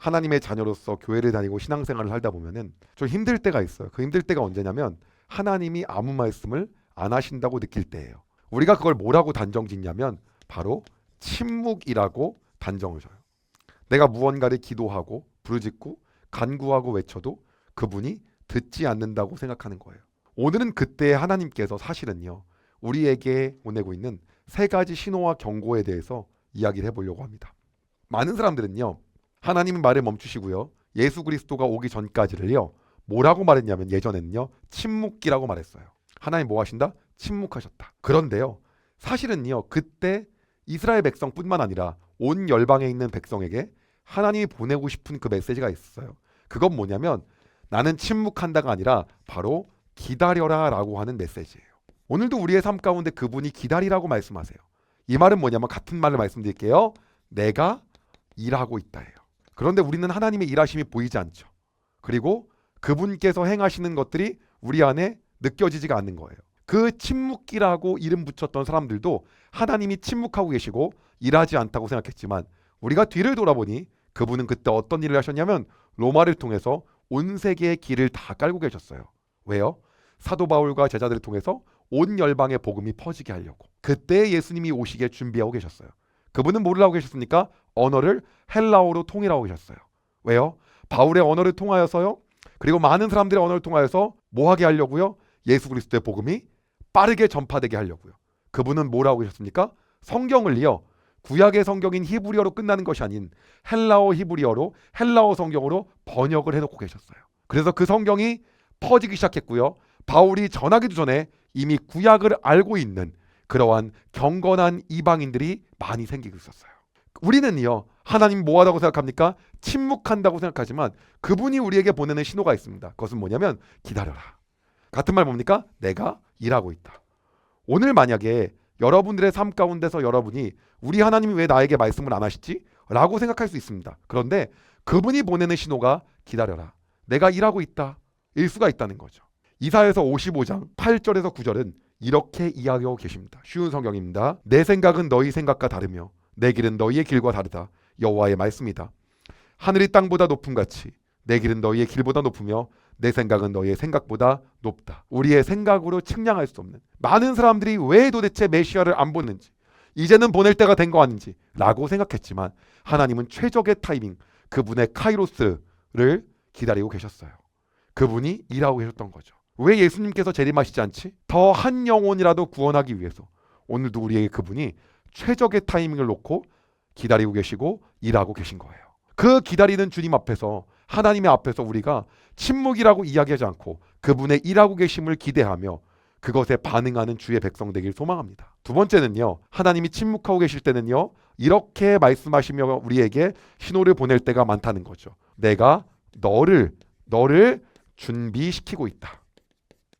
하나님의 자녀로서 교회를 다니고 신앙생활을 하다 보면은 좀 힘들 때가 있어요. 그 힘들 때가 언제냐면 하나님이 아무 말씀을 안 하신다고 느낄 때예요. 우리가 그걸 뭐라고 단정 짓냐면 바로 침묵이라고 단정을 져요. 내가 무언가를 기도하고 부르짖고 간구하고 외쳐도 그분이 듣지 않는다고 생각하는 거예요. 오늘은 그때 하나님께서 사실은요, 우리에게 보내고 있는 세 가지 신호와 경고에 대해서 이야기를 해보려고 합니다. 많은 사람들은요, 하나님의 말을 멈추시고요, 예수 그리스도가 오기 전까지를요, 뭐라고 말했냐면 예전에는요, 침묵기라고 말했어요. 하나님 뭐 하신다? 침묵하셨다. 그런데요, 사실은요, 그때 이스라엘 백성뿐만 아니라 온 열방에 있는 백성에게 하나님이 보내고 싶은 그 메시지가 있었어요. 그건 뭐냐면 나는 침묵한다가 아니라 바로 기다려라 라고 하는 메시지예요. 오늘도 우리의 삶 가운데 그분이 기다리라고 말씀하세요. 이 말은 뭐냐면 같은 말을 말씀드릴게요. 내가 일하고 있다예요. 그런데 우리는 하나님의 일하심이 보이지 않죠. 그리고 그분께서 행하시는 것들이 우리 안에 느껴지지가 않는 거예요. 그 침묵기라고 이름 붙였던 사람들도 하나님이 침묵하고 계시고 일하지 않다고 생각했지만 우리가 뒤를 돌아보니 그분은 그때 어떤 일을 하셨냐면 로마를 통해서 온 세계의 길을 다 깔고 계셨어요. 왜요? 사도 바울과 제자들을 통해서 온 열방의 복음이 퍼지게 하려고. 그때 예수님이 오시게 준비하고 계셨어요. 그분은 뭐를 하고 계셨습니까? 언어를 헬라어로 통일하고 계셨어요. 왜요? 바울의 언어를 통하여서요. 그리고 많은 사람들의 언어를 통하여서 뭐 하게 하려고요? 예수 그리스도의 복음이 빠르게 전파되게 하려고요. 그분은 뭘 하고 계셨습니까? 성경을요. 구약의 성경인 히브리어로 끝나는 것이 아닌 헬라어 히브리어로 헬라어 성경으로 번역을 해놓고 계셨어요. 그래서 그 성경이 퍼지기 시작했고요. 바울이 전하기도 전에 이미 구약을 알고 있는 그러한 경건한 이방인들이 많이 생기고 있었어요. 우리는요, 하나님 뭐 하다고 생각합니까? 침묵한다고 생각하지만 그분이 우리에게 보내는 신호가 있습니다. 그것은 뭐냐면 기다려라. 같은 말 뭡니까? 내가 일하고 있다. 오늘 만약에 여러분들의 삶 가운데서 여러분이 우리 하나님이 왜 나에게 말씀을 안 하시지? 라고 생각할 수 있습니다. 그런데 그분이 보내는 신호가 기다려라. 내가 일하고 있다. 일 수가 있다는 거죠. 이사야서 55장 8절에서 9절은 이렇게 이야기하고 계십니다. 쉬운 성경입니다. 내 생각은 너희 생각과 다르며 내 길은 너희의 길과 다르다. 여호와의 말씀이다. 하늘이 땅보다 높음 같이 내 길은 너희의 길보다 높으며 내 생각은 너희의 생각보다 높다. 우리의 생각으로 측량할 수 없는 많은 사람들이 왜 도대체 메시아를 안 보는지, 이제는 보낼 때가 된 거 아닌지 라고 생각했지만 하나님은 최적의 타이밍, 그분의 카이로스를 기다리고 계셨어요. 그분이 일하고 계셨던 거죠. 왜 예수님께서 재림하시지 않지? 더 한 영혼이라도 구원하기 위해서 오늘도 우리에게 그분이 최적의 타이밍을 놓고 기다리고 계시고 일하고 계신 거예요. 그 기다리는 주님 앞에서, 하나님의 앞에서 우리가 침묵이라고 이야기하지 않고 그분의 일하고 계심을 기대하며 그것에 반응하는 주의 백성 되길 소망합니다. 두 번째는요, 하나님이 침묵하고 계실 때는요, 이렇게 말씀하시며 우리에게 신호를 보낼 때가 많다는 거죠. 내가 너를 준비시키고 있다.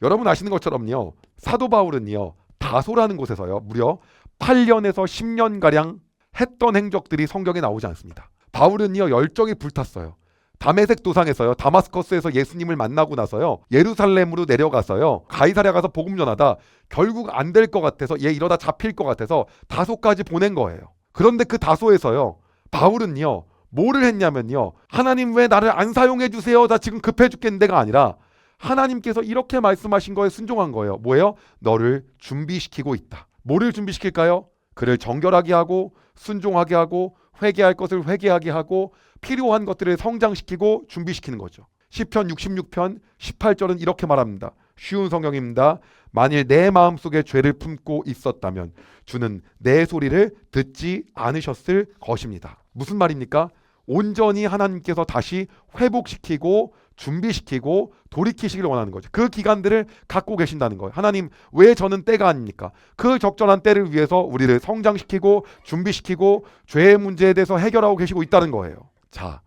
여러분 아시는 것처럼요, 사도 바울은요, 다소라는 곳에서요, 무려 8년에서 10년가량 했던 행적들이 성경에 나오지 않습니다. 바울은요, 열정이 불탔어요. 다메섹 도상에서요, 다마스커스에서 예수님을 만나고 나서요, 예루살렘으로 내려가서요, 가이사랴 가서 복음 전하다 결국 안 될 것 같아서, 얘 이러다 잡힐 것 같아서 다소까지 보낸 거예요. 그런데 그 다소에서요, 바울은요, 뭐를 했냐면요, 하나님 왜 나를 안 사용해 주세요, 나 지금 급해 죽겠는데가 아니라 하나님께서 이렇게 말씀하신 거에 순종한 거예요. 뭐예요? 너를 준비시키고 있다. 뭐를 준비시킬까요? 그를 정결하게 하고 순종하게 하고 회개할 것을 회개하게 하고 필요한 것들을 성장시키고 준비시키는 거죠. 시편 66편 18절은 이렇게 말합니다. 쉬운 성경입니다. 만일 내 마음속에 죄를 품고 있었다면 주는 내 소리를 듣지 않으셨을 것입니다. 무슨 말입니까? 온전히 하나님께서 다시 회복시키고 준비시키고 돌이키시길 원하는 거죠. 그 기간들을 갖고 계신다는 거예요. 하나님 왜 저는 때가 아닙니까? 그 적절한 때를 위해서 우리를 성장시키고 준비시키고 죄의 문제에 대해서 해결하고 계시고 있다는 거예요. 자,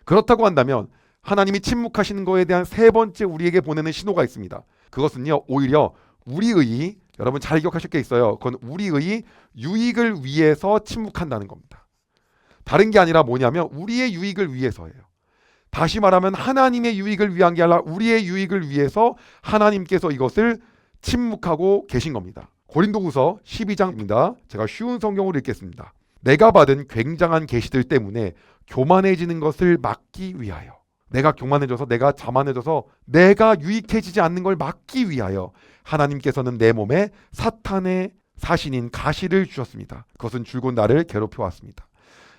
그렇다고 한다면 하나님이 침묵하시는 거에 대한 세 번째 우리에게 보내는 신호가 있습니다. 그것은요, 오히려 우리의, 여러분 잘 기억하실 게 있어요. 그건 우리의 유익을 위해서 침묵한다는 겁니다. 다른 게 아니라 뭐냐면 우리의 유익을 위해서예요. 다시 말하면 하나님의 유익을 위한 게 아니라 우리의 유익을 위해서 하나님께서 이것을 침묵하고 계신 겁니다. 고린도후서 12장입니다. 제가 쉬운 성경으로 읽겠습니다. 내가 받은 굉장한 계시들 때문에 교만해지는 것을 막기 위하여, 내가 교만해져서 내가 자만해져서 내가 유익해지지 않는 걸 막기 위하여 하나님께서는 내 몸에 사탄의 사신인 가시를 주셨습니다. 그것은 줄곧 나를 괴롭혀 왔습니다.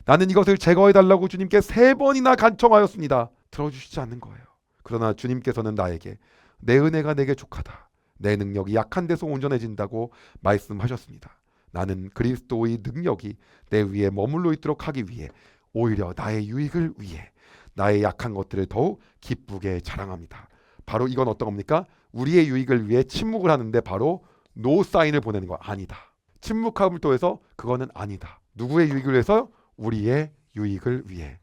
나는 이것을 제거해달라고 주님께 3번이나 간청하였습니다. 들어주시지 않는 거예요. 그러나 주님께서는 나에게 내 은혜가 내게 족하다, 내 능력이 약한 데서 온전해진다고 말씀하셨습니다. 나는 그리스도의 능력이 내 위에 머물러 있도록 하기 위해 오히려 나의 유익을 위해 나의 약한 것들을 더욱 기쁘게 자랑합니다. 바로 이건 어떤 겁니까? 우리의 유익을 위해 침묵을 하는데 바로 노 사인을 보내는 거 아니다. 침묵함을 통해서 그거는 아니다. 누구의 유익을 위해서? 우리의 유익을 위해.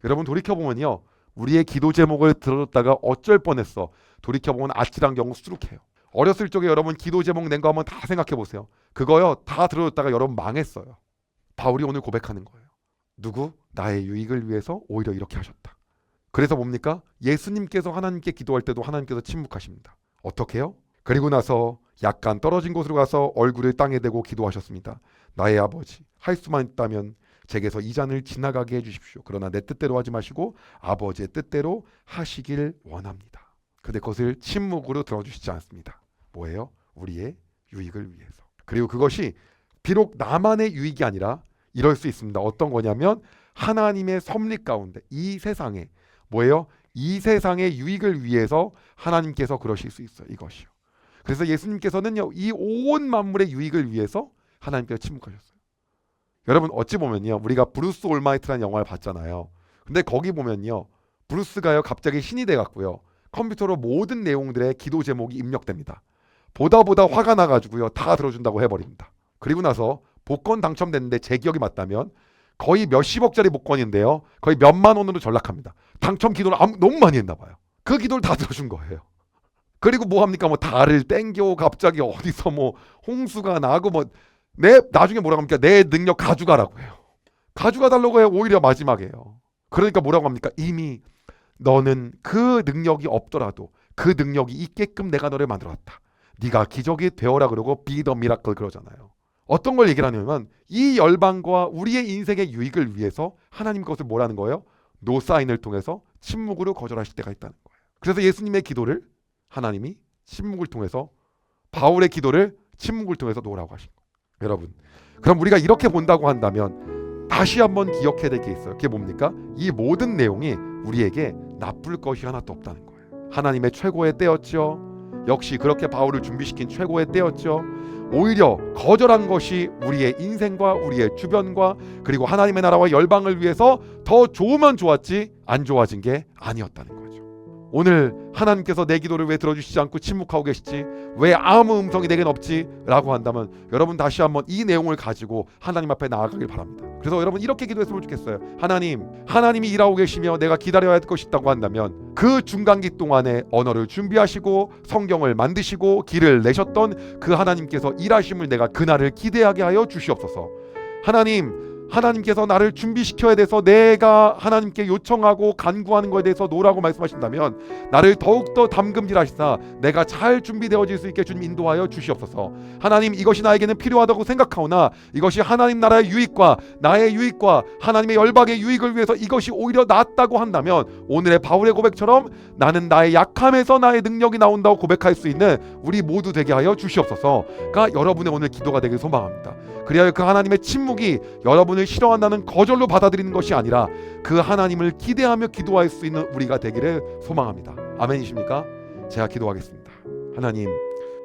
여러분 돌이켜보면요, 우리의 기도 제목을 들어줬다가 어쩔 뻔했어. 돌이켜보면 아찔한 경우 수룩해요. 어렸을 적에 여러분 기도 제목 낸 거 한번 다 생각해보세요. 그거요 다 들어줬다가 여러분 망했어요. 바울이 오늘 고백하는 거예요. 누구? 나의 유익을 위해서 오히려 이렇게 하셨다. 그래서 뭡니까? 예수님께서 하나님께 기도할 때도 하나님께서 침묵하십니다. 어떻게 해요? 그리고 나서 약간 떨어진 곳으로 가서 얼굴을 땅에 대고 기도하셨습니다. 나의 아버지, 할 수만 있다면 제게서 이 잔을 지나가게 해주십시오. 그러나 내 뜻대로 하지 마시고 아버지의 뜻대로 하시길 원합니다. 근데 그것을 침묵으로 들어주시지 않습니다. 뭐예요? 우리의 유익을 위해서. 그리고 그것이 비록 나만의 유익이 아니라 이럴 수 있습니다. 어떤 거냐면 하나님의 섭리 가운데 이 세상에 뭐예요? 이 세상의 유익을 위해서 하나님께서 그러실 수 있어요. 이것이요. 그래서 예수님께서는요, 이 온 만물의 유익을 위해서 하나님께서 침묵하셨어요. 여러분 어찌 보면요, 우리가 브루스 올마이트라는 영화를 봤잖아요. 근데 거기 보면요, 브루스가요 갑자기 신이 돼갖고요, 컴퓨터로 모든 내용들의 기도 제목이 입력됩니다. 보다 화가 나가지고요 다 들어준다고 해버립니다. 그리고 나서 복권 당첨됐는데 제 기억이 맞다면 거의 몇십억짜리 복권인데요, 거의 몇만 원으로 전락합니다. 당첨 기도를 너무 많이 했나 봐요. 그 기도를 다 들어준 거예요. 그리고 뭐 합니까? 뭐 달을 땡겨 갑자기 어디서 뭐 홍수가 나고 뭐 나중에 뭐라고 합니까? 내 능력 가져가라고 해요. 가져가 달라고 해요. 오히려 마지막에요. 그러니까 뭐라고 합니까? 이미 너는 그 능력이 없더라도 그 능력이 있게끔 내가 너를 만들었다. 네가 기적이 되어라 그러고 be the miracle 그러잖아요. 어떤 걸 얘기를 하냐면 이 열방과 우리의 인생의 유익을 위해서 하나님 것을 뭐라는 거예요? 노 사인을 통해서 침묵으로 거절하실 때가 있다는 거예요. 그래서 예수님의 기도를 하나님이 침묵을 통해서, 바울의 기도를 침묵을 통해서 노라고 하신 거예요. 여러분, 그럼 우리가 이렇게 본다고 한다면 다시 한번 기억해야 될 게 있어요. 그게 뭡니까? 이 모든 내용이 우리에게 나쁠 것이 하나도 없다는 거예요. 하나님의 최고의 때였죠. 역시 그렇게 바울을 준비시킨 최고의 때였죠. 오히려 거절한 것이 우리의 인생과 우리의 주변과 그리고 하나님의 나라와 열방을 위해서 더 좋으면 좋았지 안 좋아진 게 아니었다는 거죠. 오늘 하나님께서 내 기도를 왜 들어주시지 않고 침묵하고 계시지? 왜 아무 음성이 내겐 없지? 라고 한다면 여러분 다시 한번 이 내용을 가지고 하나님 앞에 나아가길 바랍니다. 그래서 여러분 이렇게 기도했으면 좋겠어요. 하나님이 일하고 계시며 내가 기다려야 할 것이 있다고 한다면 그 중간기 동안에 언어를 준비하시고 성경을 만드시고 길을 내셨던 그 하나님께서 일하심을 내가 그날을 기대하게 하여 주시옵소서. 하나님께서 나를 준비시켜야 돼서 내가 하나님께 요청하고 간구하는 것에 대해서 노라고 말씀하신다면 나를 더욱더 담금질하시사 내가 잘 준비되어질 수 있게 주님 인도하여 주시옵소서. 하나님, 이것이 나에게는 필요하다고 생각하오나 이것이 하나님 나라의 유익과 나의 유익과 하나님의 열방의 유익을 위해서 이것이 오히려 낫다고 한다면 오늘의 바울의 고백처럼 나는 나의 약함에서 나의 능력이 나온다고 고백할 수 있는 우리 모두 되게 하여 주시옵소서가 여러분의 오늘 기도가 되길 소망합니다. 그리하여 그 하나님의 침묵이 여러분을 싫어한다는 거절로 받아들이는 것이 아니라 그 하나님을 기대하며 기도할 수 있는 우리가 되기를 소망합니다. 아멘이십니까? 제가 기도하겠습니다. 하나님,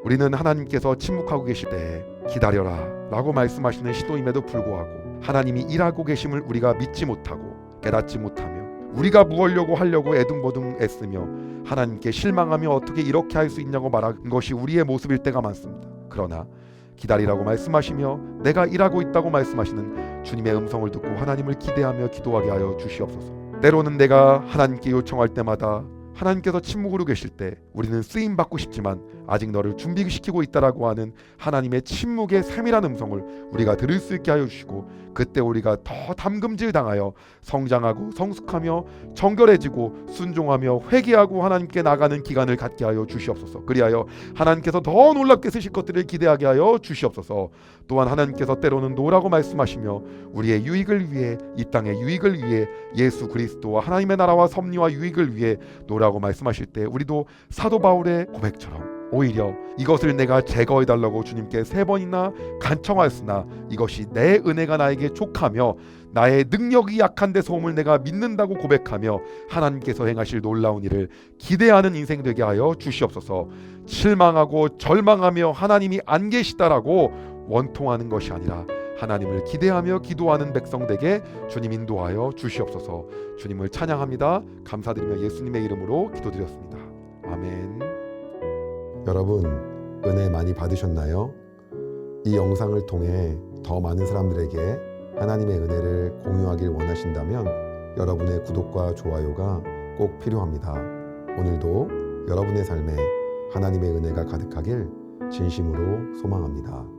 우리는 하나님께서 침묵하고 계실 때 기다려라 라고 말씀하시는 시도임에도 불구하고 하나님이 일하고 계심을 우리가 믿지 못하고 깨닫지 못하며 우리가 무엇려고 하려고 애둥버둥 애쓰며 하나님께 실망하며 어떻게 이렇게 할 수 있냐고 말하는 것이 우리의 모습일 때가 많습니다. 그러나 기다리라고 말씀하시며 내가 일하고 있다고 말씀하시는 주님의 음성을 듣고 하나님을 기대하며 기도하게 하여 주시옵소서. 때로는 내가 하나님께 요청할 때마다 하나님께서 침묵으로 계실 때 우리는 쓰임 받고 싶지만 아직 너를 준비시키고 있다라고 하는 하나님의 침묵의 세밀한 음성을 우리가 들을 수 있게 하여 주시고, 그때 우리가 더 담금질 당하여 성장하고 성숙하며 정결해지고 순종하며 회개하고 하나님께 나가는 기간을 갖게 하여 주시옵소서. 그리하여 하나님께서 더 놀랍게 쓰실 것들을 기대하게 하여 주시옵소서. 또한 하나님께서 때로는 노라고 말씀하시며 우리의 유익을 위해, 이 땅의 유익을 위해, 예수 그리스도와 하나님의 나라와 섭리와 유익을 위해 노라고 말씀하실 때 우리도 사도 바울의 고백처럼 오히려 이것을 내가 제거해달라고 주님께 3번이나 간청하였으나 이것이 내 은혜가 나에게 족하며 나의 능력이 약한 데 소음을 내가 믿는다고 고백하며 하나님께서 행하실 놀라운 일을 기대하는 인생 되게 하여 주시옵소서. 실망하고 절망하며 하나님이 안 계시다라고 원통하는 것이 아니라 하나님을 기대하며 기도하는 백성 되게 주님 인도하여 주시옵소서. 주님을 찬양합니다. 감사드리며 예수님의 이름으로 기도드렸습니다. 아멘. 여러분, 은혜 많이 받으셨나요? 이 영상을 통해 더 많은 사람들에게 하나님의 은혜를 공유하길 원하신다면 여러분의 구독과 좋아요가 꼭 필요합니다. 오늘도 여러분의 삶에 하나님의 은혜가 가득하길 진심으로 소망합니다.